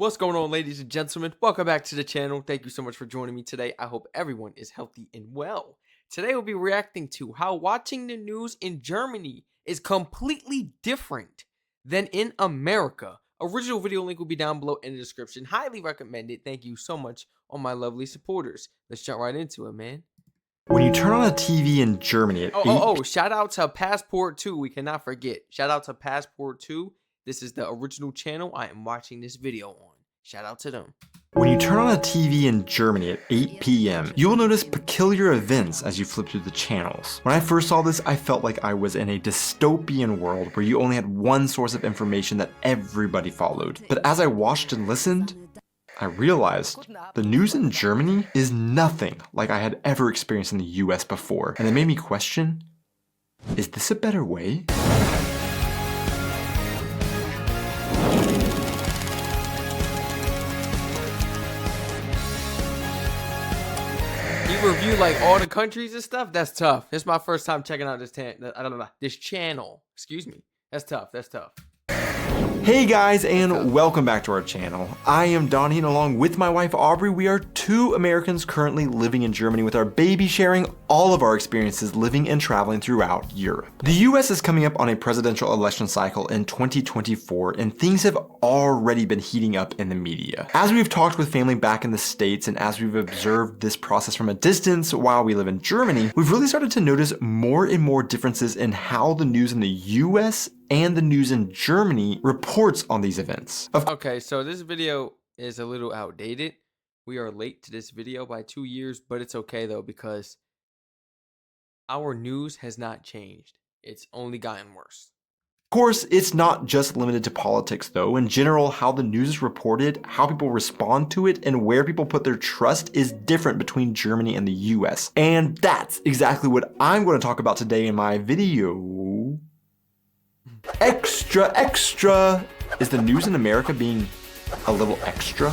What's going on, ladies and gentlemen? Welcome back to the channel. Thank you so much for joining me today. I hope everyone is healthy and well. Today we'll be reacting to how watching the news in Germany is completely different than in America. Original video link will be down below in the description. Highly recommended. Thank you so much, all my lovely supporters. Let's jump right into it, man. When you turn on a TV in Germany at shout out to Passport 2. We cannot forget. Shout out to Passport 2. This is the original channel I am watching this video on. Shout out to them. When you turn on a TV in Germany at 8 p.m., you will notice peculiar events as you flip through the channels. When I first saw this, I felt like I was in a dystopian world where you only had one source of information that everybody followed. But as I watched and listened, I realized the news in Germany is nothing like I had ever experienced in the US before. And it made me question, is this a better way? You review like all the countries and stuff? That's tough. This is my first time checking out this channel. Excuse me. That's tough. That's tough. Hey guys, and welcome back to our channel. I am Donnie, and along with my wife Aubrey, we are two Americans currently living in Germany with our baby, sharing all of our experiences living and traveling throughout Europe. The US is coming up on a presidential election cycle in 2024, and things have already been heating up in the media. As we've talked with family back in the States, and as we've observed this process from a distance while we live in Germany, we've really started to notice more and more differences in how the news in the US and the news in Germany reports on these events. Okay, so this video is a little outdated. We are late to this video by 2 years, but it's okay though, because our news has not changed. It's only gotten worse. Of course, it's not just limited to politics though. In general, how the news is reported, how people respond to it, and where people put their trust is different between Germany and the US. And that's exactly what I'm going to talk about today in my video. Extra, extra! Is the news in America being a little extra?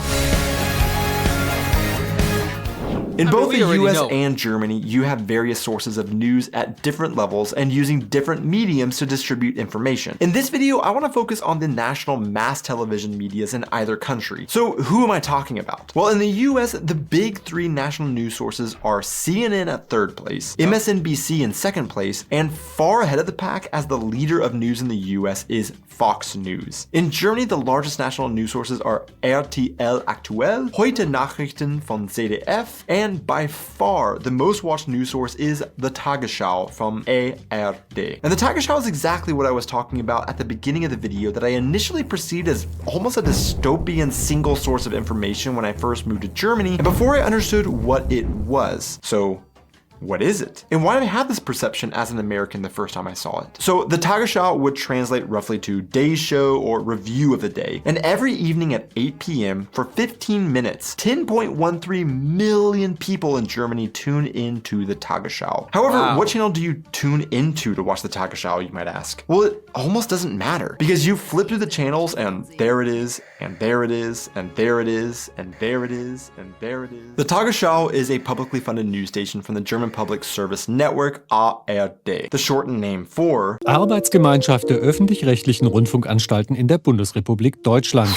In both the US and Germany, you have various sources of news at different levels and using different mediums to distribute information. In this video, I want to focus on the national mass television medias in either country. So who am I talking about? Well, in the US, the big three national news sources are CNN at third place, MSNBC in second place, and far ahead of the pack as the leader of news in the US is Fox News. In Germany, the largest national news sources are RTL Aktuell, Heute Nachrichten von ZDF, and by far the most watched news source is the Tagesschau from ARD. And the Tagesschau is exactly what I was talking about at the beginning of the video that I initially perceived as almost a dystopian single source of information when I first moved to Germany and before I understood what it was. So what is it? And why did I have this perception as an American the first time I saw it? So the Tagesschau would translate roughly to day's show or review of the day. And every evening at 8 p.m. for 15 minutes, 10.13 million people in Germany tune into the Tagesschau. However, what channel do you tune into to watch the Tagesschau, you might ask? Well, it almost doesn't matter because you flip through the channels and there it is, and there it is, and there it is, and there it is, and there it is. The Tagesschau is a publicly funded news station from the German Public Service Network, ARD, the shortened name for Arbeitsgemeinschaft der öffentlich-rechtlichen Rundfunkanstalten in der Bundesrepublik Deutschland.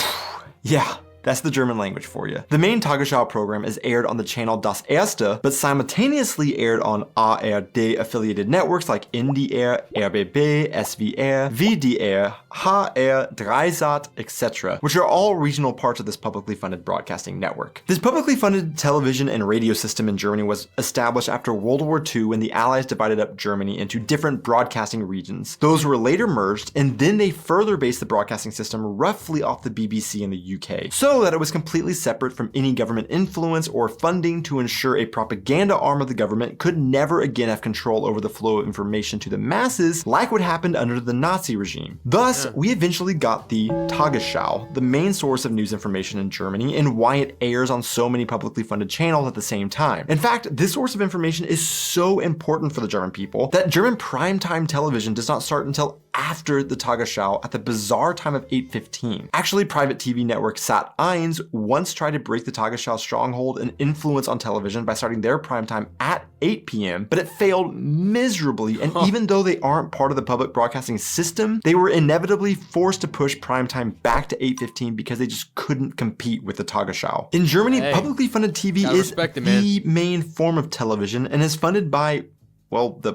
Yeah. That's the German language for you. The main Tagesschau program is aired on the channel Das Erste, but simultaneously aired on ARD affiliated networks like NDR, RBB, SWR, WDR, HR, Dreisat, etc., which are all regional parts of this publicly funded broadcasting network. This publicly funded television and radio system in Germany was established after World War II when the Allies divided up Germany into different broadcasting regions. Those were later merged, and then they further based the broadcasting system roughly off the BBC in the UK. So that it was completely separate from any government influence or funding to ensure a propaganda arm of the government could never again have control over the flow of information to the masses like what happened under the Nazi regime. Thus, we eventually got the Tagesschau, the main source of news information in Germany, and why it airs on so many publicly funded channels at the same time. In fact, this source of information is so important for the German people that German primetime television does not start until after the Tagesschau at the bizarre time of 8:15. Actually, private TV network Sat.1 once tried to break the Tagesschau stronghold and influence on television by starting their primetime at 8 p.m., but it failed miserably, and even though they aren't part of the public broadcasting system, they were inevitably forced to push primetime back to 8:15 because they just couldn't compete with the Tagesschau. In Germany, publicly funded TV is the main form of television and is funded by, well, the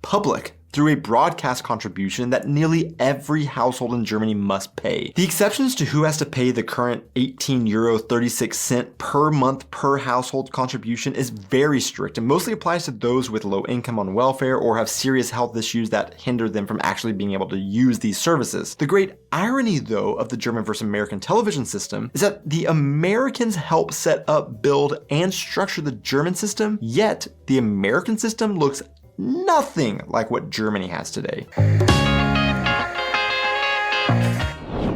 public through a broadcast contribution that nearly every household in Germany must pay. The exceptions to who has to pay the current €18.36 per month per household contribution is very strict and mostly applies to those with low income on welfare or have serious health issues that hinder them from actually being able to use these services. The great irony, though, of the German versus American television system is that the Americans help set up, build, and structure the German system, yet the American system looks nothing like what Germany has today.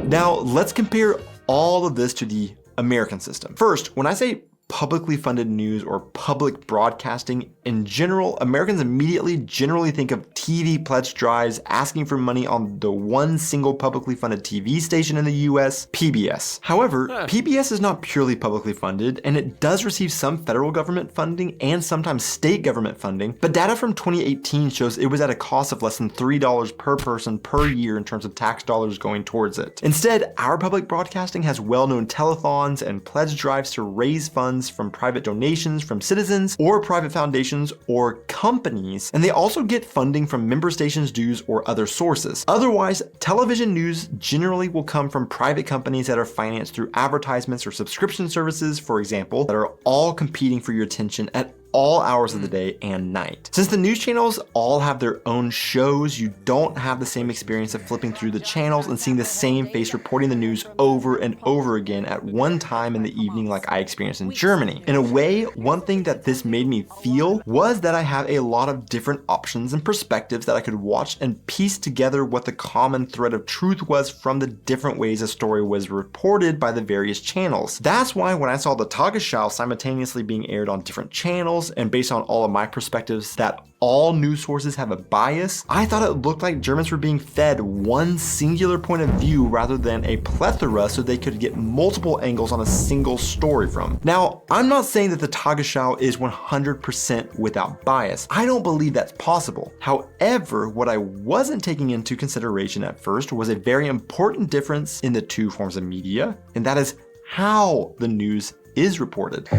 Now, let's compare all of this to the American system. First, when I say publicly funded news or public broadcasting in general, Americans immediately generally think of TV pledge drives asking for money on the one single publicly funded TV station in the US, PBS. However, PBS is not purely publicly funded, and it does receive some federal government funding and sometimes state government funding, but data from 2018 shows it was at a cost of less than $3 per person per year in terms of tax dollars going towards it. Instead, our public broadcasting has well-known telethons and pledge drives to raise funds from private donations from citizens or private foundations or companies, and they also get funding from member stations' dues or other sources. Otherwise, television news generally will come from private companies that are financed through advertisements or subscription services, for example, that are all competing for your attention at all hours of the day and night. Since the news channels all have their own shows, you don't have the same experience of flipping through the channels and seeing the same face reporting the news over and over again at one time in the evening like I experienced in Germany. In a way, one thing that this made me feel was that I have a lot of different options and perspectives that I could watch and piece together what the common thread of truth was from the different ways a story was reported by the various channels. That's why when I saw the Tagesschau simultaneously being aired on different channels, and based on all of my perspectives that all news sources have a bias, I thought it looked like Germans were being fed one singular point of view rather than a plethora so they could get multiple angles on a single story from. Now, I'm not saying that the Tagesschau is 100% without bias. I don't believe that's possible. However, what I wasn't taking into consideration at first was a very important difference in the two forms of media, and that is how the news is reported.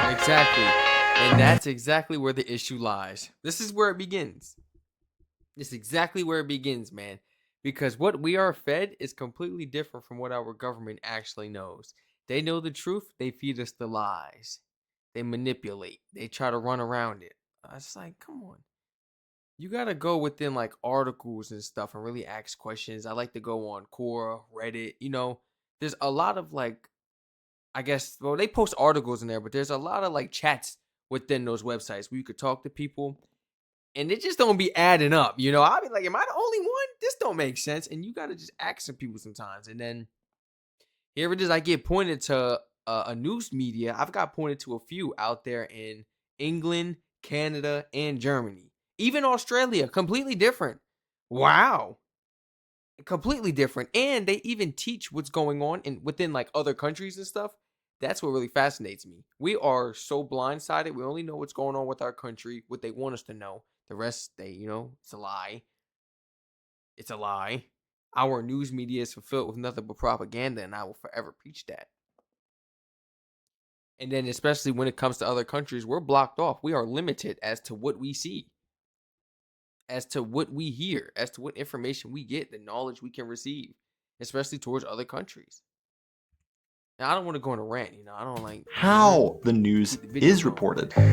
Exactly. And that's exactly where the issue lies. This is where it begins. This is exactly where it begins, man. Because what we are fed is completely different from what our government actually knows. They know the truth. They feed us the lies. They manipulate. They try to run around it. It's like, come on. You got to go within like articles and stuff and really ask questions. I like to go on Quora, Reddit. You know, there's a lot of like, I guess, well, they post articles in there, but there's a lot of like chats within those websites where you could talk to people and it just don't be adding up. You know, I'll be like, am I the only one? This don't make sense. And you got to just ask some people sometimes. And then here it is, I get pointed to a news media. I've got pointed to a few out there in England, Canada, and Germany. Even Australia, completely different. Wow. Completely different. And they even teach what's going on within like other countries and stuff. That's what really fascinates me. We are so blindsided. We only know what's going on with our country, what they want us to know. The rest, it's a lie. It's a lie. Our news media is fulfilled with nothing but propaganda, and I will forever preach that. And then especially when it comes to other countries, we're blocked off. We are limited as to what we see, as to what we hear, as to what information we get, the knowledge we can receive, especially towards other countries. Now, I don't want to go on a rant, I don't like how the news is reported. Great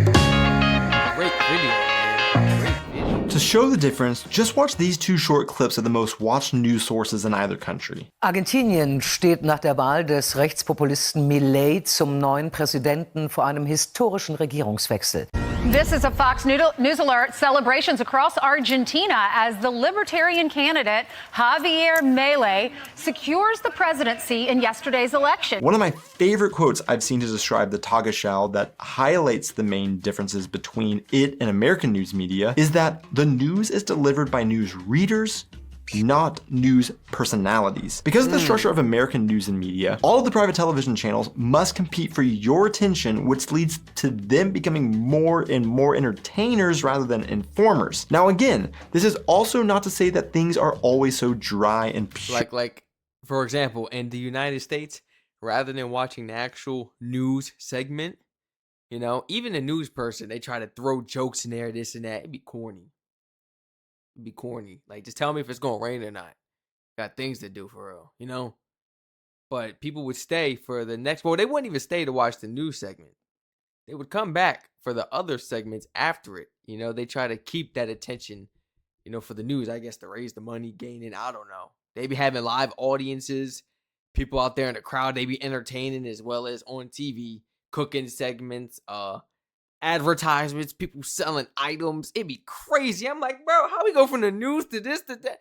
video, man. Great video. To show the difference, just watch these two short clips of the most watched news sources in either country. Argentinien steht nach der Wahl des Rechtspopulisten Milei zum neuen Präsidenten vor einem historischen Regierungswechsel. This is a Fox News alert. Celebrations across Argentina as the libertarian candidate Javier Milei secures the presidency in yesterday's election. One of my favorite quotes I've seen to describe the Tagesschau that highlights the main differences between it and American news media is that the news is delivered by news readers not news personalities. Because of the structure of American news and media, all of the private television channels must compete for your attention, which leads to them becoming more and more entertainers rather than informers. Now again, this is also not to say that things are always so dry and pure. Like for example, in the United States, rather than watching the actual news segment, you know, even a news person, they try to throw jokes in there, this and that. It'd be corny. It'd be corny. Like, just tell me if it's gonna rain or not. Got things to do for real, you know? But people would stay for the next, well, they wouldn't even stay to watch the news segment. They would come back for the other segments after it. You know, they try to keep that attention, you know, for the news, I guess, to raise the money, gaining, I don't know. They be having live audiences, people out there in the crowd, they be entertaining as well as on TV, cooking segments, advertisements, people selling items. It'd be crazy. I'm like, bro, how we go from the news to this to that?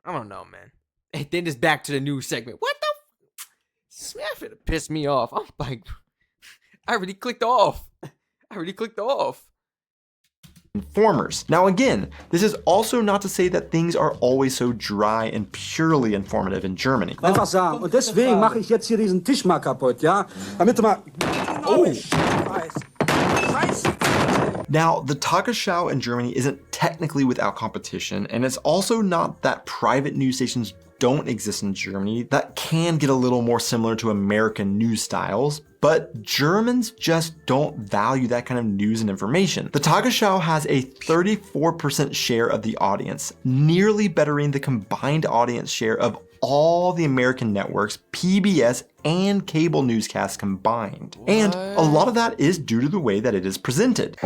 I don't know, man. And then it's back to the news segment. What the? Smash it pissed me off. I'm like, I already clicked off. Informers. Now again, this is also not to say that things are always so dry and purely informative in Germany. Einfach sagen. Und deswegen mache ich jetzt hier diesen Tisch mal kaputt, ja? Damit du mal... Oh! Now, the Tagesschau in Germany isn't technically without competition, and it's also not that private news stations don't exist in Germany that can get a little more similar to American news styles, but Germans just don't value that kind of news and information. The Tagesschau has a 34% share of the audience, nearly bettering the combined audience share of all the American networks, PBS, and cable newscasts combined. What? And a lot of that is due to the way that it is presented.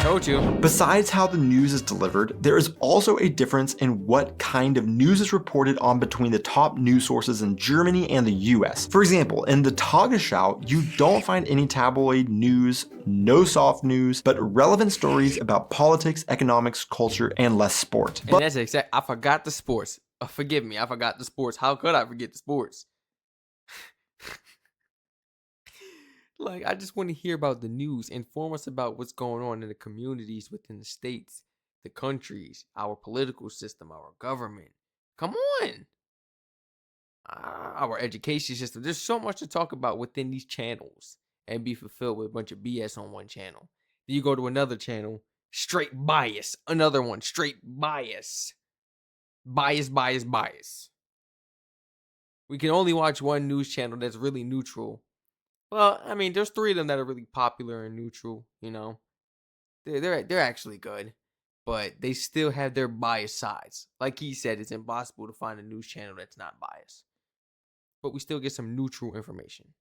Told you. Besides how the news is delivered, there is also a difference in what kind of news is reported on between the top news sources in Germany and the US. For example, in the Tagesschau, you don't find any tabloid news, no soft news, but relevant stories about politics, economics, culture, and less sport. And that's exact. I forgot the sports. Forgive me, I forgot the sports. How could I forget the sports? Like, I just want to hear about the news. Inform us about what's going on in the communities within the states, the countries, our political system, our government. Come on. Our education system. There's so much to talk about within these channels and be fulfilled with a bunch of BS on one channel. Then you go to another channel, straight bias. Another one, straight bias. Bias. We can only watch one news channel that's really neutral. Well, I mean, there's 3 of them that are really popular and neutral, you know. They're actually good, but they still have their biased sides. Like he said, it's impossible to find a news channel that's not biased. But we still get some neutral information.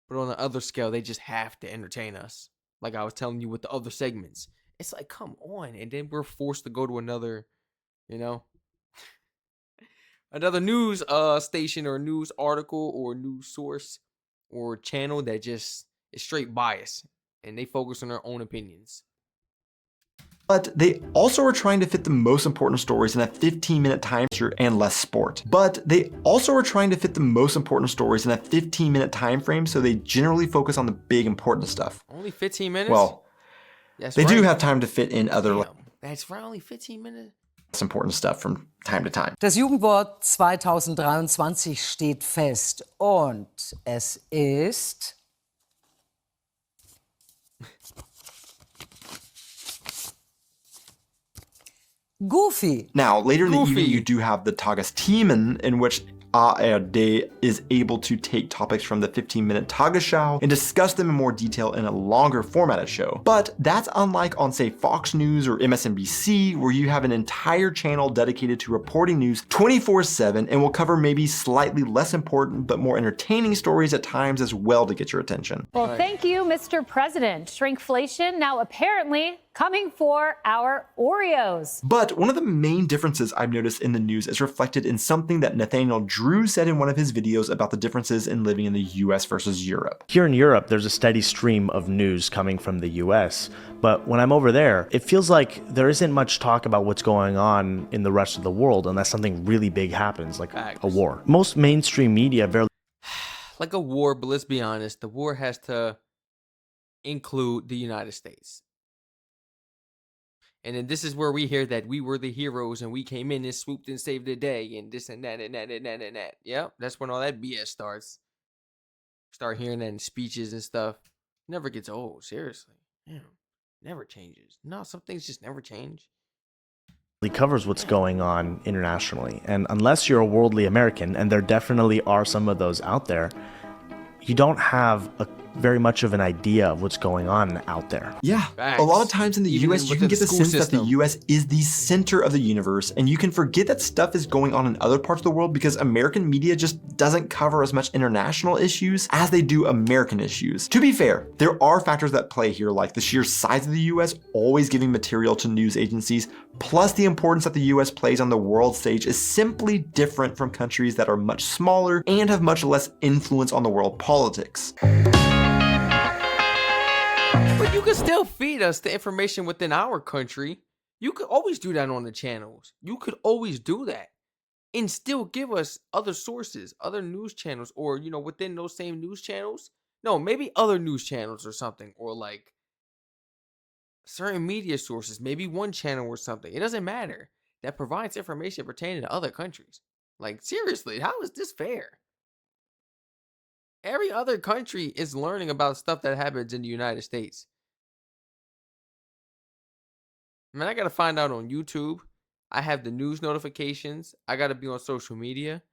But on the other scale, they just have to entertain us. Like I was telling you with the other segments. It's like, come on. And then we're forced to go to another, you know, another news station or news article or news source or channel that just is straight bias and they focus on their own opinions. But they also are trying to fit the most important stories in a 15-minute time frame and less sport. So they generally focus on the big important stuff. Only 15 minutes? Well, they do have time to fit in other that's for only 15 minutes. important stuff from time to time. Das Jugendwort 2023 steht fest und es ist Goofy. Now, later in the evening, you do have the Tagesthemen, in which ARD is able to take topics from the 15-minute Tagesschau and discuss them in more detail in a longer formatted show. But that's unlike on, say, Fox News or MSNBC, where you have an entire channel dedicated to reporting news 24/7 and will cover maybe slightly less important but more entertaining stories at times as well to get your attention. Well, thank you, Mr. President. Shrinkflation now apparently coming for our Oreos. But one of the main differences I've noticed in the news is reflected in something that Nathaniel Drew said in one of his videos about the differences in living in the US versus Europe. Here in Europe, there's a steady stream of news coming from the US, but when I'm over there, it feels like there isn't much talk about what's going on in the rest of the world unless something really big happens, like a war. Most mainstream media barely... Like a war, but let's be honest, the war has to include the United States. And then this is where we hear that we were the heroes and we came in and swooped and saved the day and this and that and that and that and that. Yep, that's when all that BS starts. Start hearing that in speeches and stuff. Never gets old, seriously. Damn, never changes. No, some things just never change. It covers what's going on internationally. And unless you're a worldly American, and there definitely are some of those out there, you don't have very much of an idea of what's going on out there. Yeah, a lot of times in the US, you can get the sense that the US is the center of the universe, and you can forget that stuff is going on in other parts of the world because American media just doesn't cover as much international issues as they do American issues. To be fair, there are factors that play here, like the sheer size of the US always giving material to news agencies, plus the importance that the US plays on the world stage is simply different from countries that are much smaller and have much less influence on the world politics. But you can still feed us the information within our country. You could always do that on the channels. You could always do that and still give us other sources, other news channels, or, you know, within those same news channels. No, maybe other news channels or something, or like certain media sources, maybe one channel or something. It doesn't matter. That provides information pertaining to other countries. Like, seriously, how is this fair? Every other country is learning about stuff that happens in the United States. I mean, I got to find out on YouTube. I have the news notifications. I got to be on social media.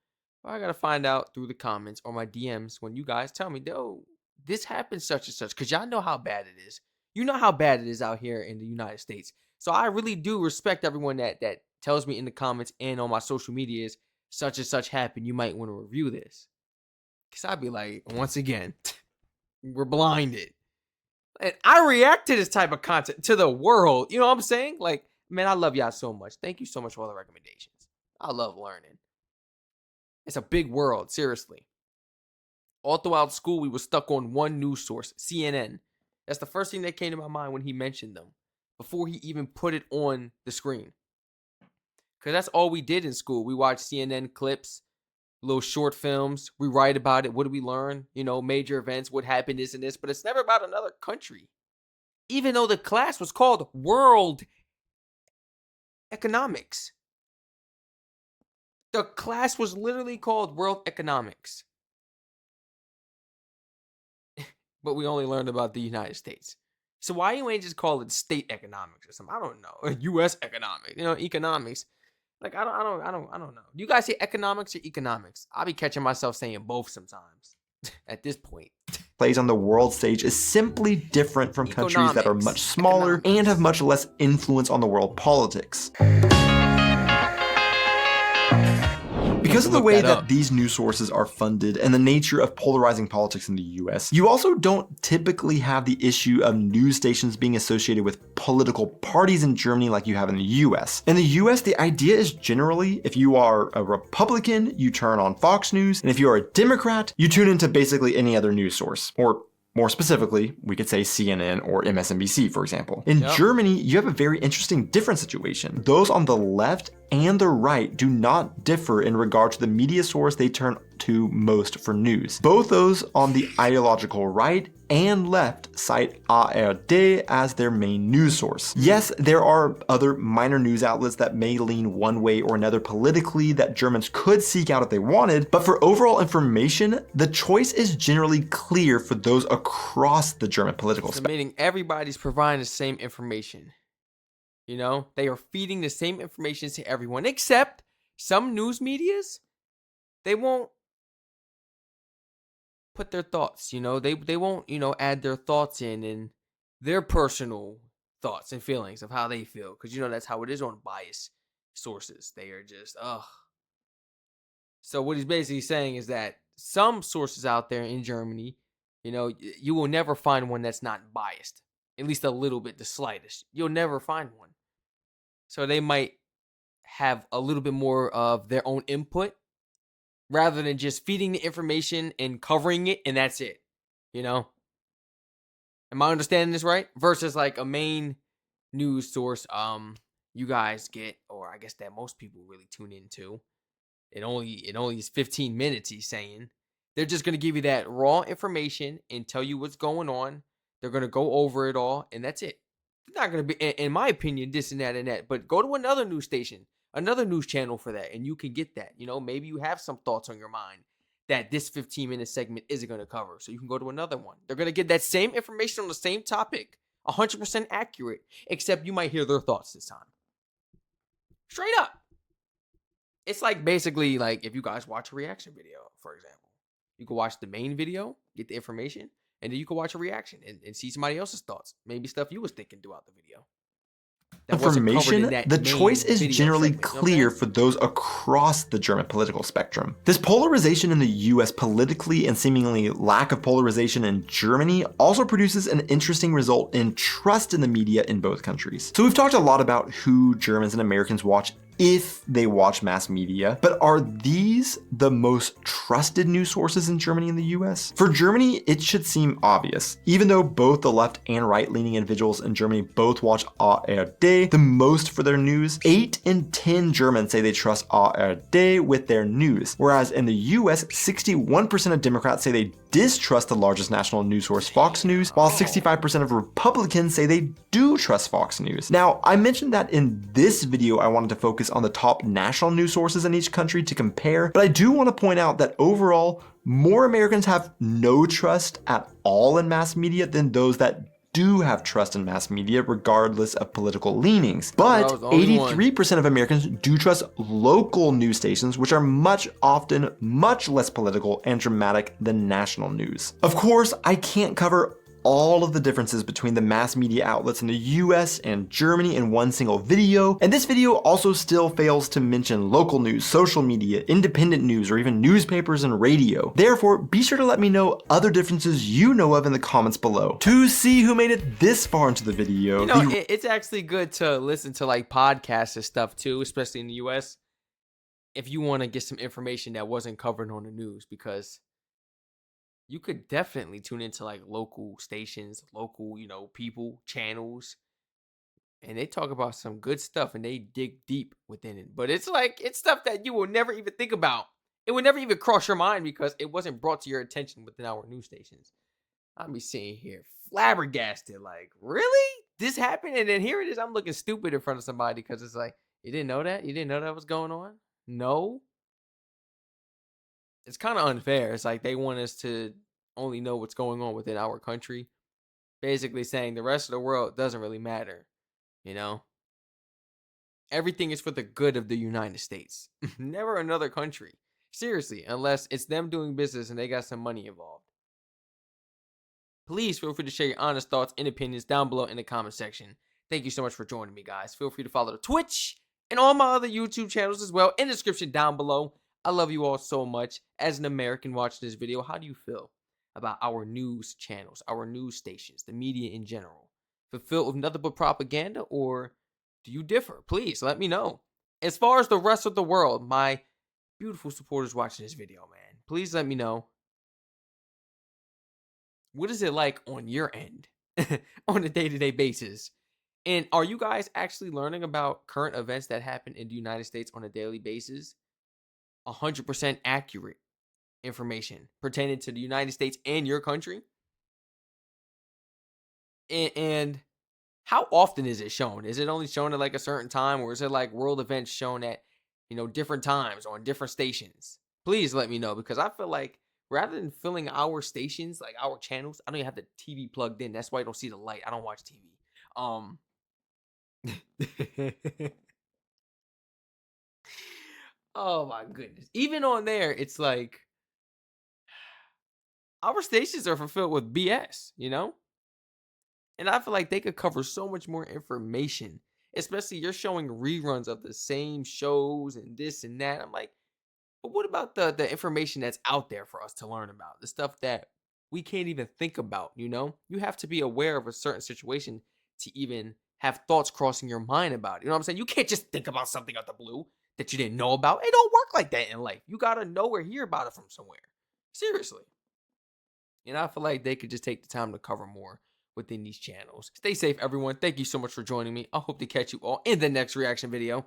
Or I got to find out through the comments or my DMs when you guys tell me, "Yo, this happened such and such." Because y'all know how bad it is. You know how bad it is out here in the United States. So I really do respect everyone that tells me in the comments and on my social medias, such and such happened. You might want to review this. Because I'd be like, once again, we're blinded. And I react to this type of content, to the world. You know what I'm saying? Like, man, I love y'all so much. Thank you so much for all the recommendations. I love learning. It's a big world, seriously. All throughout school, we were stuck on one news source, CNN. That's the first thing that came to my mind when he mentioned them, before he even put it on the screen. Because that's all we did in school. We watched CNN clips, little short films. We write about it. What do we learn? You know, major events, what happened, this and this. But it's never about another country. Even though the class was called World Economics. The class was literally called World Economics. But we only learned about the United States. So why you ain't just call it state economics or something? I don't know. Or U.S. economics. You know, economics. Like, I don't know. Do you guys say economics or economics? I'll be catching myself saying both sometimes at this point. Plays on the world stage is simply different from countries that are much smaller and have much less influence on the world politics. Because of the way that these news sources are funded and the nature of polarizing politics in the US, you also don't typically have the issue of news stations being associated with political parties in Germany like you have in the US. In the US, the idea is generally, if you are a Republican, you turn on Fox News, and if you are a Democrat, you tune into basically any other news source, or more specifically, we could say CNN or MSNBC, for example. In Germany, you have a very interesting different situation. Those on the left and the right do not differ in regard to the media source they turn to most for news. Both those on the ideological right and left cite ARD as their main news source. Yes, there are other minor news outlets that may lean one way or another politically that Germans could seek out if they wanted, but for overall information, the choice is generally clear for those across the German political spectrum. Meaning everybody's providing the same information. You know, they are feeding the same information to everyone, except some news medias, they won't put their thoughts, you know, they won't, you know, add their thoughts in and their personal thoughts and feelings of how they feel. Because, you know, that's how it is on biased sources. They are just, So what he's basically saying is that some sources out there in Germany, you know, you will never find one that's not biased. At least a little bit, the slightest. You'll never find one. So they might have a little bit more of their own input rather than just feeding the information and covering it and that's it. You know? Am I understanding this right? Versus like a main news source you guys get, or I guess that most people really tune into. It only is 15 minutes, he's saying. They're just going to give you that raw information and tell you what's going on. They're going to go over it all, and that's it. not going to be, in my opinion, this and that and that. But go to another news station, another news channel for that, and you can get that. You know, maybe you have some thoughts on your mind that this 15-minute segment isn't going to cover. So you can go to another one. They're going to get that same information on the same topic, 100% accurate, except you might hear their thoughts this time. Straight up. It's like basically like if you guys watch a reaction video, for example. You can watch the main video, get the information, and then you can watch a reaction and see somebody else's thoughts. Maybe stuff you was thinking throughout the video. Information, the choice is generally clear for those across the German political spectrum. This polarization in the US politically and seemingly lack of polarization in Germany also produces an interesting result in trust in the media in both countries. So we've talked a lot about who Germans and Americans watch if they watch mass media, but are these the most trusted news sources in Germany and the US? For Germany, it should seem obvious. Even though both the left and right-leaning individuals in Germany both watch ARD the most for their news, 8 in 10 Germans say they trust ARD with their news, whereas in the US, 61% of Democrats say they distrust the largest national news source, Fox News, while 65% of Republicans say they do trust Fox News. Now, I mentioned that in this video I wanted to focus on the top national news sources in each country to compare, but I do want to point out that overall, more Americans have no trust at all in mass media than those that do have trust in mass media regardless of political leanings. But 83% of Americans do trust local news stations, which are often much less political and dramatic than national news. Of course, I can't cover all of the differences between the mass media outlets in the US and Germany in one single video, and this video also still fails to mention local news, social media, independent news, or even newspapers and radio. Therefore, be sure to let me know other differences you know of in the comments below. To see who made it this far into the video, you know, it's actually good to listen to like podcasts and stuff too, especially in the US, if you want to get some information that wasn't covered on the news, because you could definitely tune into like local stations, local, people, channels, and they talk about some good stuff and they dig deep within it. But it's like, it's stuff that you will never even think about. It would never even cross your mind because it wasn't brought to your attention within our news stations. I'll be sitting here flabbergasted, like, really? This happened? And then here it is. I'm looking stupid in front of somebody because it's like, you didn't know that? You didn't know that was going on? No. It's kind of unfair. It's like they want us to only know what's going on within our country, basically saying the rest of the world doesn't really matter. Everything is for the good of the United States, never another country. Seriously, unless it's them doing business and they got some money involved. Please feel free to share your honest thoughts and opinions down below in the comment section. Thank you so much for joining me, guys. Feel free to follow the Twitch and all my other YouTube channels as well in the description down below. I love you all so much. As an American watching this video, how do you feel about our news channels, our news stations, the media in general? Fulfilled with nothing but propaganda, or do you differ? Please let me know. As far as the rest of the world, my beautiful supporters watching this video, man, please let me know. What is it like on your end on a day-to-day basis? And are you guys actually learning about current events that happen in the United States on a daily basis? 100% accurate information pertaining to the United States and your country? And how often is it shown? Is it only shown at like a certain time, or is it like world events shown at, different times on different stations? Please let me know, because I feel like rather than filling our stations, like our channels, I don't even have the TV plugged in. That's why you don't see the light. I don't watch TV. Oh my goodness. Even on there, it's like our stations are fulfilled with BS, And I feel like they could cover so much more information, especially you're showing reruns of the same shows and this and that. I'm like, but what about the information that's out there for us to learn about? The stuff that we can't even think about, You have to be aware of a certain situation to even have thoughts crossing your mind about it. You know what I'm saying? You can't just think about something out the blue that you didn't know about. It don't work like that in life. You got to know or hear about it from somewhere. Seriously. And I feel like they could just take the time to cover more within these channels. Stay safe, everyone. Thank you so much for joining me. I hope to catch you all in the next reaction video.